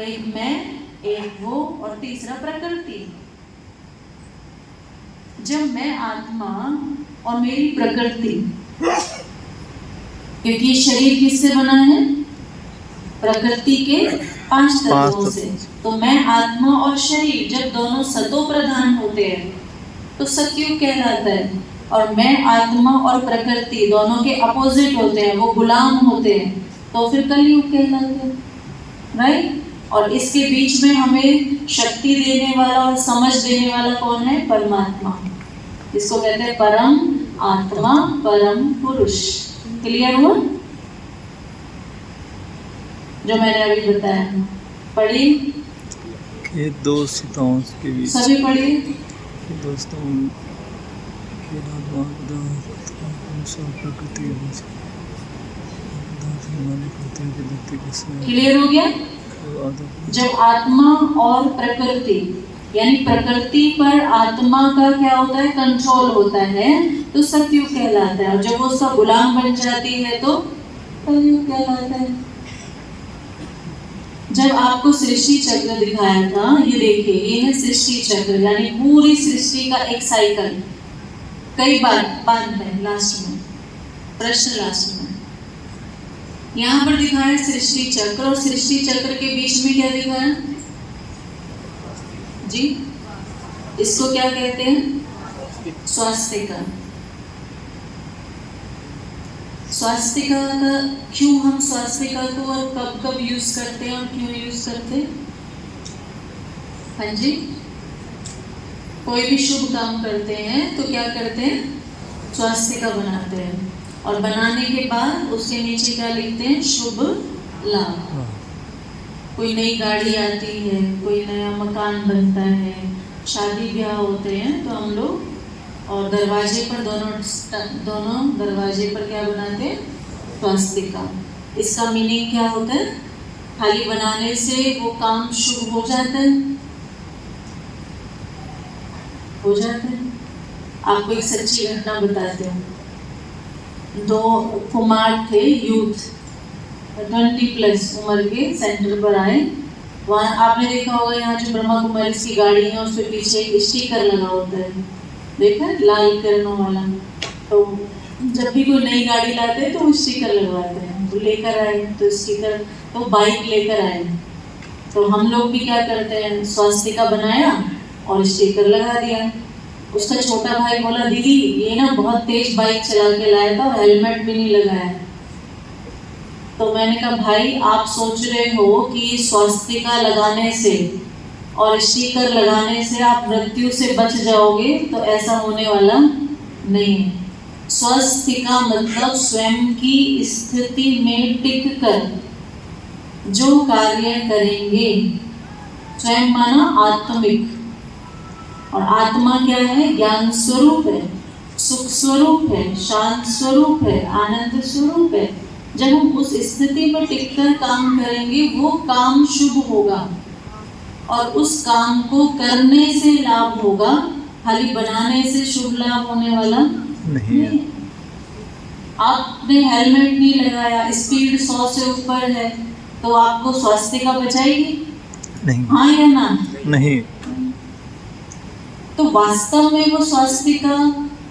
एक मैं, एक वो और तीसरा प्रकृति। जब मैं आत्मा और मेरी प्रकृति, क्योंकि शरीर किससे बना है? प्रकृति के 5 तत्वों से। तो मैं आत्मा और शरीर जब दोनों सतो प्रधान होते हैं तो सतयुग कहलाता है। और मैं आत्मा और प्रकृति दोनों के अपोजिट होते हैं, वो गुलाम होते हैं, तो फिर कलयुग कहलाते हैं, राइट। और इसके बीच में हमें शक्ति देने वाला और समझ देने वाला कौन है? परमात्मा। इसको कहते हैं परम आत्मा, परम पुरुष। क्लियर हुआ जो मैंने अभी बताया? पढ़ी ये दो सीताओं के बीच सभी पढ़ी। दोस्तों के प्रकृति क्लियर हो गया? जब आत्मा और प्रकृति, यानी प्रकृति पर आत्मा का क्या होता है? कंट्रोल होता है, तो सतयुग कहलाता है। और जब वो उसका गुलाम बन जाती है तो कलयुग कहलाता है। जब आपको सृष्टि चक्र दिखाया था, ये देखिए, ये है सृष्टि चक्र, यानी पूरी सृष्टि का एक साइकिल। कई बार बाद में लास्ट में प्रश्न लास्ट में यहाँ पर दिखाया सृष्टि चक्र, और सृष्टि चक्र के बीच में क्या दिखाया जी? इसको क्या कहते हैं? स्वास्तिका। स्वास्तिका का क्यों हम स्वास्तिका को और कब कब यूज करते हैं और क्यों यूज करते हैं? हाँ जी, कोई भी शुभ काम करते हैं तो क्या करते हैं? स्वास्तिका बनाते हैं। और बनाने के बाद उसके नीचे क्या लिखते हैं? शुभ लाभ। कोई नई गाड़ी आती है, कोई नया मकान बनता है, शादी ब्याह होते हैं, तो हम लोग और दरवाजे पर दोनों दरवाजे पर क्या बनाते हैं? स्वास्तिका। इसका मीनिंग क्या होता है? खाली बनाने से वो काम शुभ हो जाता है? हो जाता है। आपको एक सच्ची घटना बताते हैं। 2 कुमार थे, यूथ 20+ उम्र के, सेंटर पर आए। वहाँ आपने देखा होगा, यहाँ जो ब्रह्मा कुमारी की गाड़ी है उसके पीछे एक स्टिकर लगा होता है, देखा लाल किरणों वाला। तो जब भी कोई नई गाड़ी लाते हैं तो वो स्टिकर लगवाते हैं। तो लेकर आए तो स्टिकर, तो बाइक लेकर आए, तो हम लोग भी क्या करते हैं? स्वास्तिका बनाया और स्टिकर लगा दिया। उसका छोटा भाई बोला, दीदी ये ना बहुत तेज बाइक चला के लाया था और हेलमेट भी नहीं लगाया। तो मैंने कहा, भाई आप सोच रहे हो कि स्वास्तिका लगाने से और स्टिकर लगाने से आप मृत्यु से बच जाओगे, तो ऐसा होने वाला नहीं है। स्वास्तिका मतलब स्वयं की स्थिति में टिक कर जो कार्य करेंगे, स्वयं माना आत्मिक, और आत्मा क्या है? ज्ञान स्वरूप है, सुख स्वरूप है, शांत स्वरूप है, आनंद स्वरूप है। जब हम उस स्थिति पर टिककर काम करेंगे, वो काम शुभ होगा और उस काम को करने से लाभ होगा। खाली बनाने से शुभ लाभ होने वाला नहीं है। आपने हेलमेट नहीं लगाया, स्पीड 100 से ऊपर है, तो आपको स्वास्तिका बचाएगी? नहीं। हाँ या ना? नहीं। तो वास्तव में वो स्वास्तिका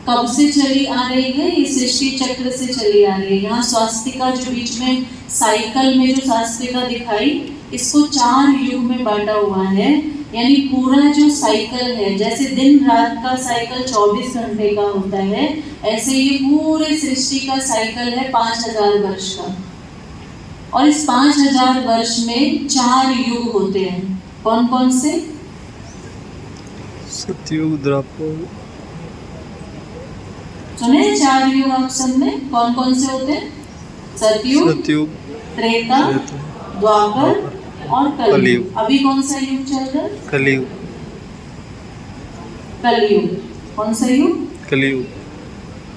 कब से चली आ रही है? ये सृष्टि चक्र से चली आ रही है। यहाँ स्वास्तिका जो बीच में साइकिल में जो स्वास्तिका दिखाई, इसको 4 युग में बांटा हुआ है। यानी पूरा जो साइकिल है, जैसे दिन रात का साइकिल 24 घंटे का होता है, ऐसे ये पूरे सृष्टि का साइकिल है 5000 वर्ष का। और इस 5000 वर्ष में 4 युग होते हैं। कौन कौन से? सतयुग, द्वापर। सुने 4 युग आप सबने? कौन कौन से होते हैं? सतयुग, त्रेता, द्वापर और कलयुग। अभी कौन सा युग चल रहा है? कलयुग। कलयुग। कौन सा युग? कलयुग।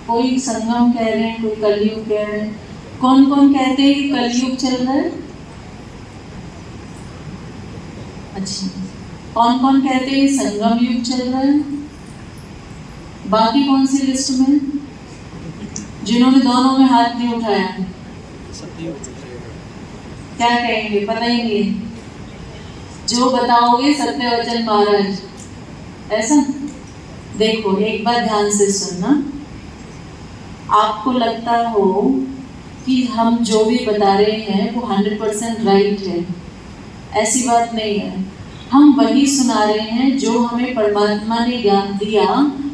कोई संगम कह रहे हैं, कोई कलयुग कह रहे हैं। कौन कौन कहते हैं कि कलयुग चल रहा है? अच्छा, कौन कौन कहते हैं संगम युग चल रहा है? बाकी कौन सी लिस्ट में? जिन्होंने दोनों में हाथ नहीं उठाया क्या कहेंगे? पता ही नहीं। जो बताओगे सत्यवचन महाराज, ऐसा। देखो एक बार ध्यान से सुनना, आपको लगता हो कि हम जो भी बता रहे हैं वो 100% राइट है, ऐसी बात नहीं है। हम वही सुना रहे हैं जो हमें परमात्मा ने ज्ञान दिया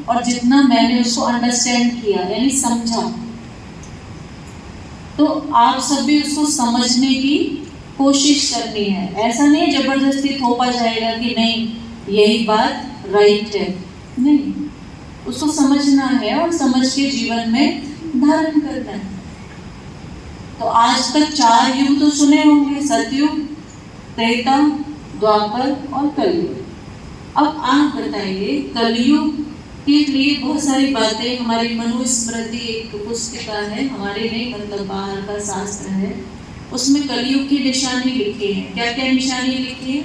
और जितना मैंने उसको अंडरस्टैंड किया, यानी समझा। तो आप सब भी उसको समझने की कोशिश करनी है। ऐसा नहीं जबरदस्ती थोपा जाएगा कि नहीं यही बात राइट है, नहीं, उसको समझना है और समझ के जीवन में धारण करना है। तो आज तक 4 युग तो सुने होंगे, सतयुग, त्रेता, द्वापर और कलयुग। अब आप बताइए कलयुग के लिए बहुत सारी बातें, हमारी मनुस्मृति एक पुस्तिका है, हमारे नहीं मतलब बाहर का शास्त्र है, उसमें कलयुग की निशानी लिखी है। क्या क्या निशानी लिखी है,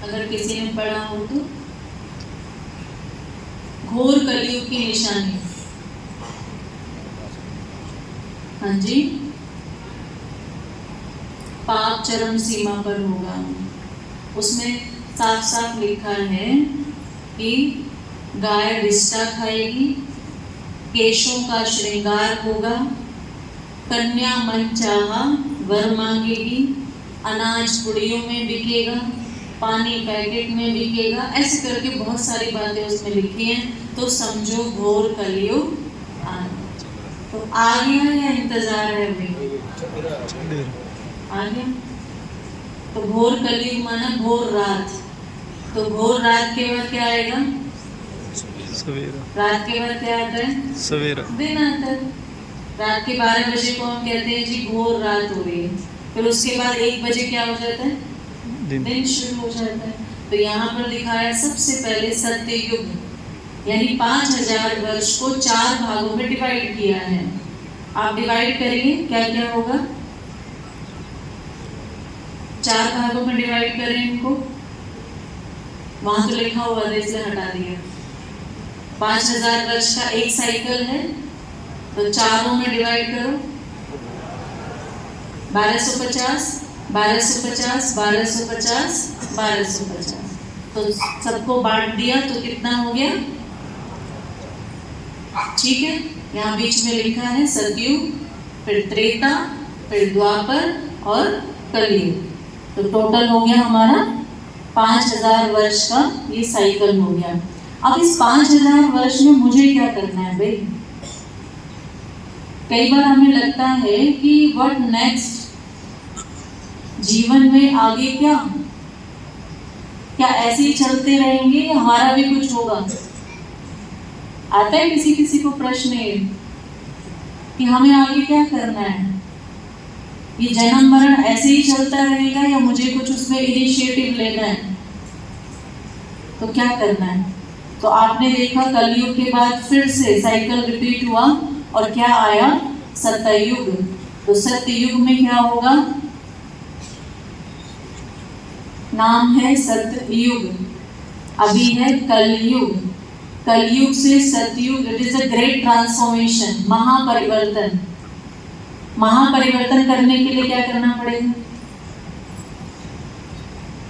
अगर किसी ने पढ़ा हो तो? घोर कलयुग की निशानी, हाँ जी, पाप चरम सीमा पर होगा। उसमें साफ साफ लिखा है कि गाय रिष्टा खाएगी, केशों का श्रृंगार होगा, कन्या मनचाहा वर मांगेगी, अनाज पुड़ियों में बिकेगा, पानी पैकेट में बिकेगा, ऐसे करके बहुत सारी बातें उसमें लिखी हैं। तो समझो घोर कलयुग आ गया। तो आ गया या इंतजार है भाई? आ गया। तो घोर कलयुग माना घोर रात। तो घोर रात के बाद क्या आएगा? सवेरा। रात के बाद क्या आता है? सवेरा। दिन आता है। रात के 12 बजे को हम कहते हैं जी घोर रात हो रही है। फिर उसके बाद 1 बजे क्या हो जाता है? दिन शुरू हो जाता है। तो यहाँ पर दिखाया सबसे पहले सत्य युग, यानी 5000 वर्ष को 4 भागों में डिवाइड किया है। आप डिवाइड करिए, क्या क्या होगा? 4 भागों में डिवाइड करें इनको, वहां तो लिखा हुआ था इसलिए हटा दिया। 5000 वर्ष का एक साइकिल है, तो चारों में डिवाइड करो, 1250, 1250, 1250, 1250। तो सबको बांट दिया तो कितना हो गया? ठीक है, यहाँ बीच में लिखा है सतयुग, फिर त्रेता, फिर द्वापर और कलयुग। तो टोटल हो गया हमारा 5000 वर्ष का ये साइकिल हो गया। अब इस 5000 वर्ष में मुझे क्या करना है भाई? कई बार हमें लगता है कि व्हाट नेक्स्ट, जीवन में आगे क्या? क्या ऐसे ही चलते रहेंगे या हमारा भी कुछ होगा? आता है किसी किसी को प्रश्न ये कि हमें आगे क्या करना है? ये जन्म मरण ऐसे ही चलता रहेगा या मुझे कुछ उसमें इनिशिएटिव लेना है? तो क्या करना है? तो आपने देखा कलयुग के बाद फिर से साइकिल रिपीट हुआ और क्या आया? सतयुग। तो सतयुग में क्या होगा? नाम है सतयुग। अभी है कलयुग। कलयुग से Satyug, it is a great transformation, महापरिवर्तन। महापरिवर्तन करने के लिए क्या करना पड़ेगा?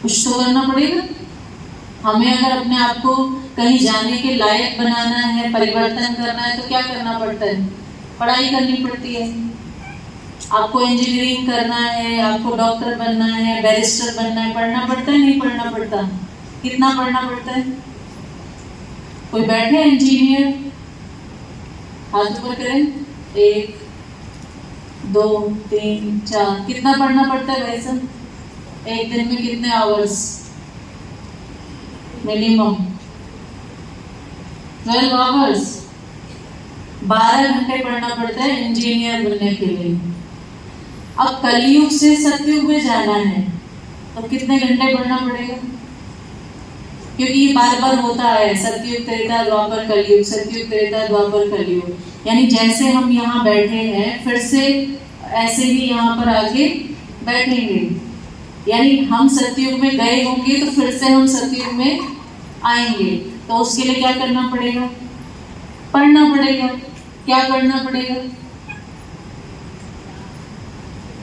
कुछ तो करना पड़ेगा। हमें अगर अपने आप को कहीं जाने के लायक बनाना है, परिवर्तन करना है, तो क्या करना पड़ता है? पढ़ाई करनी पड़ती है। आपको इंजीनियरिंग करना है, आपको डॉक्टर बनना है, बैरिस्टर बनना है, पढ़ना पड़ता है नहीं पढ़ना पड़ता? कितना पढ़ना पड़ता है? कोई बैठे इंजीनियर, हाथ ऊपर करें, 1 2 3 4, कितना पढ़ना पड़ता है भाई साहब? एक दिन में कितने आवर्स? मिनिमम 12 आवर्स, 12 घंटे पढ़ना पड़ता है इंजीनियर बनने के लिए। अब कलयुग से सतयुग में जाना है तो कितने घंटे पढ़ना पड़ेगा? क्योंकि ये बार बार होता है, सतयुग त्रेता द्वापर कलयुग, सतयुग त्रेता द्वापर कलयुग। यानी जैसे हम यहाँ बैठे हैं फिर से ऐसे ही यहाँ पर आके बैठेंगे। यानी हम सतयुग में गए होंगे तो फिर से हम सतयुग में आएंगे। तो उसके लिए क्या करना पड़ेगा? पढ़ना पड़ेगा। क्या पढ़ना पड़ेगा?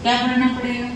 क्या पढ़ना पड़ेगा?